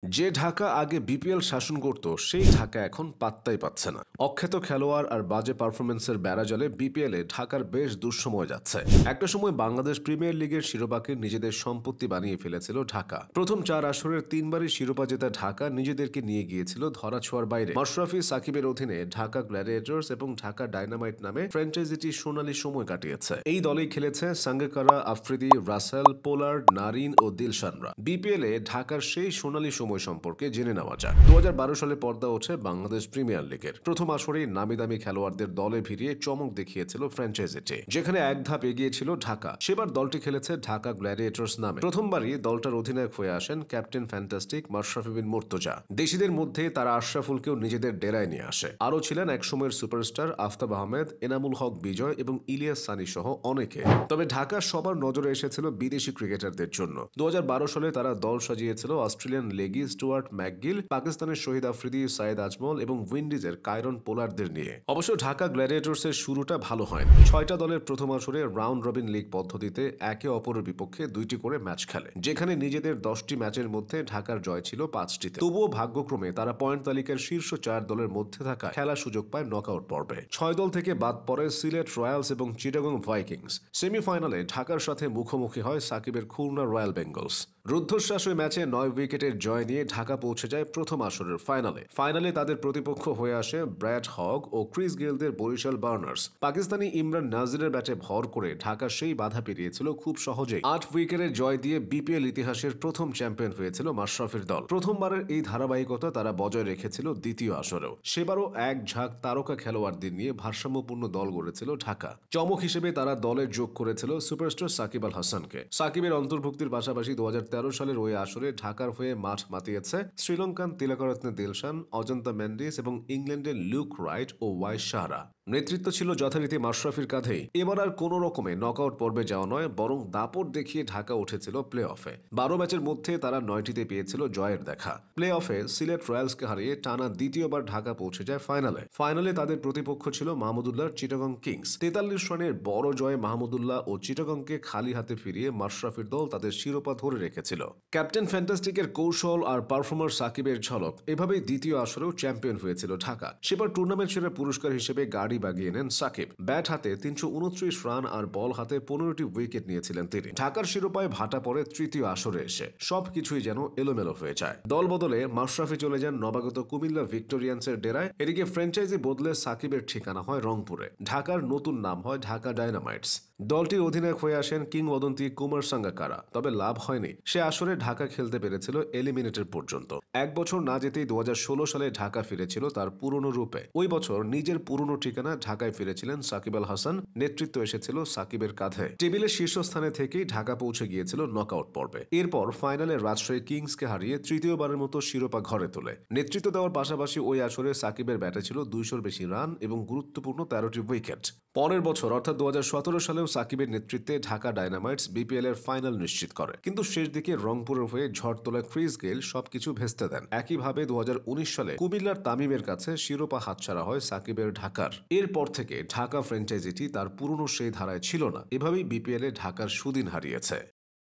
যে ঢাকা আগে বিপিএল শাসন করত সেই ঢাকা এখন পাত্তাই পাচ্ছে না। অখ্যাত খেলোয়াড় আর বাজে পারফরমেন্সের বেড়াজালে বিপিএলে ঢাকার বেশ দুঃসময় যাচ্ছে। একটা সময় বাংলাদেশ প্রিমিয়ার লিগের শিরোপাকে নিজেদের সম্পত্তি বানিয়ে ফেলেছিল ঢাকা। প্রথম 4 আসরের 3বারই শিরোপা জেতা ঢাকা নিজেদেরকে নিয়ে গিয়েছিল ধরাছোঁয়ার বাইরে। মাশরাফি সাকিবের অধীনে ঢাকা গ্ল্যাডিয়েটর্স এবং ঢাকা ডায়নামাইট নামে ফ্র্যাঞ্চাইজিটি সোনালী সময় কাটিয়েছে। এই দলেই খেলেছে সাঙ্গাকারা, আফ্রিদি, রাসেল, পোলার্ড, নারিন ও দিলশানরা। বিপিএলে ঢাকার সেই সোনালী সময় সম্পর্কে জেনে নেওয়া যাক। 2012 সালে পর্দা ওঠে বাংলাদেশ প্রিমিয়ার লিগের। প্রথম আসরেই নামি দামি খেলোয়াড়দের দলে ভিড়িয়ে চমক দেখিয়েছিল ফ্র্যাঞ্চাইজিটি, যেখানে এক ধাপ এগিয়ে ছিল ঢাকা। সেবার দলটি খেলেছে ঢাকা গ্ল্যাডিয়েটর্স নামে। প্রথমবারই দলটার অধিনায়ক হয়ে আসেন ক্যাপ্টেন ফ্যান্টাস্টিক মাশরাফি বিন মুর্তজা। দেশিদের মধ্যে তারা আশরাফুলকেও নিজেদের ডেরায় নিয়ে আসে। আরও ছিলেন একসময়ের সুপারস্টার আফতাব আহমেদ, এনামুল হক বিজয় এবং ইলিয়াস সানি সহ অনেকে। তবে ঢাকা সবার নজরে এসেছিল বিদেশি ক্রিকেটারদের জন্য। 2012 সালে তারা দল সাজিয়েছিল অস্ট্রেলিয়ান লেগি স্টুয়ার্ট ম্যাকগিল, পাকিস্তানের শহীদ আফ্রিদি, সাইদ আজমল এবং উইন্ডিজের কায়রন পোলারদের নিয়ে। অবশ্য ঢাকা গ্ল্যাডিয়েটর্সের শুরুটা ভালো হয়নি। 6টা দলের প্রথম আসরে রাউন্ড রবিন লিগ পদ্ধতিতে একে অপরের বিপক্ষে 2টি করে ম্যাচ খেলে, যেখানে নিজেদের 10টি ম্যাচের মধ্যে ঢাকার জয় ছিল 5টিতে। তবুও ভাগ্যক্রমে তারা পয়েন্ট তালিকার শীর্ষ 4 দলের মধ্যে থাকা খেলার সুযোগ পায় নকআউট পর্বে। 6 দল থেকে বাদ পড়ে সিলেট রয়্যালস এবং চিটাগং ভাইকিংস। সেমিফাইনালে ঢাকার সাথে মুখোমুখি হয় সাকিবের খুলনা রয়্যাল বেঙ্গলস। রুদ্ধশ্বাস ওই ম্যাচে 9 উইকেটের জয় নিয়ে ঢাকা পৌঁছে যায় প্রথম আসরের ফাইনালে তাদের প্রতিপক্ষ হয়ে আসে ব্র্যাড হগ ও ক্রিস গেলদের বরিশাল বার্নার্স। পাকিস্তানি ইমরান নাজিরের ব্যাটে ভর করে ঢাকা সেই বাধা পেরিয়েছিল খুব সহজেই। 8 উইকেটের জয় দিয়ে বিপিএল ইতিহাসের প্রথম চ্যাম্পিয়ন হয়েছিল মাশরাফির দল। প্রথমবারের এই ধারাবাহিকতা তারা বজায় রেখেছিল দ্বিতীয় আসরেও। সেবারও এক ঝাঁক তারকা খেলোয়াড়দের নিয়ে ভারসাম্যপূর্ণ দল গড়েছিল ঢাকা। চমক হিসেবে তারা দলে যোগ করেছিল সুপারস্টার সাকিব আল হাসানকে। সাকিবের অন্তর্ভুক্তির পাশাপাশি 2013 সালের ওই আসরে ঢাকার হয়ে মাঠ মাতিয়েছে শ্রীলঙ্কান তিলকরত্নে দিলশান, অজন্তা মেন্ডিস এবং ইংল্যান্ডের লুক রাইট ও ওয়াইস সাহারা। নেতৃত্ব ছিল যথারীতি মাশরাফির কাঁধেই। এবার আর কোনো রকমে নকআউট পর্বে যাওয়া নয়, বরং দাপট দেখিয়ে ঢাকা উঠেছিল প্লে অফে। 12 ম্যাচের মধ্যে তারা 9টিতে পেয়েছিল জয়ের দেখা। প্লে অফে সিলেট রয়্যালসকে হারিয়ে টানা দ্বিতীয়বার ঢাকা পৌঁছে যায় ফাইনালে তাদের প্রতিপক্ষ ছিল মাহমুদুল্লাহর চিটাগং কিংস। 43 রানের বড় জয়ে মাহমুদুল্লাহ ও চিটাগংকে খালি হাতে ফিরিয়ে মাশরাফির দল তাদের শিরোপা ধরে রেখেছিল। ক্যাপ্টেন ফ্যান্টাস্টিকের কৌশল আর পারফর্মার সাকিবের ঝলক। এভাবেই দ্বিতীয় আসরেও চ্যাম্পিয়ন হয়েছিল ঢাকা। সেবার টুর্নামেন্ট সেরা পুরস্কার হিসেবে গাড়ি বাগিয়ে নেন সাকিব। ব্যাট হাতে 329 রান আর বল হাতে 15টি উইকেট নিয়েছিলেন তিনি। ঢাকার শিরোপায় ভাটা পড়ে তৃতীয় আসরে এসে সবকিছুই যেন এলোমেলো হয়ে যায়। দল বদলে মাশরাফি চলে যান নবাগত কুমিল্লা ভিক্টোরিয়ান্সের ডেরায়। এদিকে ফ্র্যাঞ্চাইজি বদলে সাকিবের ঠিকানা হয় রংপুরে। ঢাকার নতুন নাম হয় ঢাকা ডায়নামাইটস। দলটির অধিনায়ক হয়ে আসেন কিংবদন্তি কুমার সাঙ্গাকারা। তবে লাভ হয়নি। সে আসরে ঢাকা খেলতে পেরেছিল এলিমিনেটর পর্যন্ত। এক বছর না যেতেই 2016 সালে ঢাকা ফিরেছিল তার পুরনো রূপে। ওই বছর নিজের পুরনো ঠিকানা ঢাকায় ফিরেছিলেন সাকিব আল হাসান। নেতৃত্ব এসেছিল সাকিবের কাঁধে। টেবিলের শীর্ষস্থানে থেকেই ঢাকা পৌঁছে গিয়েছিল নকআউট পর্বে। এরপর ফাইনালে রাজশাহী কিংসকে হারিয়ে তৃতীয়বারের মতো শিরোপা ঘরে তোলে। নেতৃত্ব দেওয়ার পাশাপাশি ওই আসরে সাকিবের ব্যাটে ছিল 200-র বেশি রান এবং গুরুত্বপূর্ণ 13টি উইকেট। পরের বছর অর্থাৎ 2017 সালেও সাকিবের নেতৃত্বে ঢাকা ডায়নামাইটস বিপিএল এর ফাইনাল নিশ্চিত করে। কিন্তু শেষ দিকে রংপুরের হয়ে ঝড় তোলা ক্রিস গেল সবকিছু ভেস্তে দেন। একইভাবে 2019 সালে কুমিল্লার তামিমের কাছে শিরোপা হাতছাড়া হয় সাকিবের ঢাকার। এরপর থেকে ঢাকা ফ্র্যাঞ্চাইজিটি তার পুরনো সেই ধারায় ছিল না। এভাবেই বিপিএল এ ঢাকার সুদিন হারিয়েছে।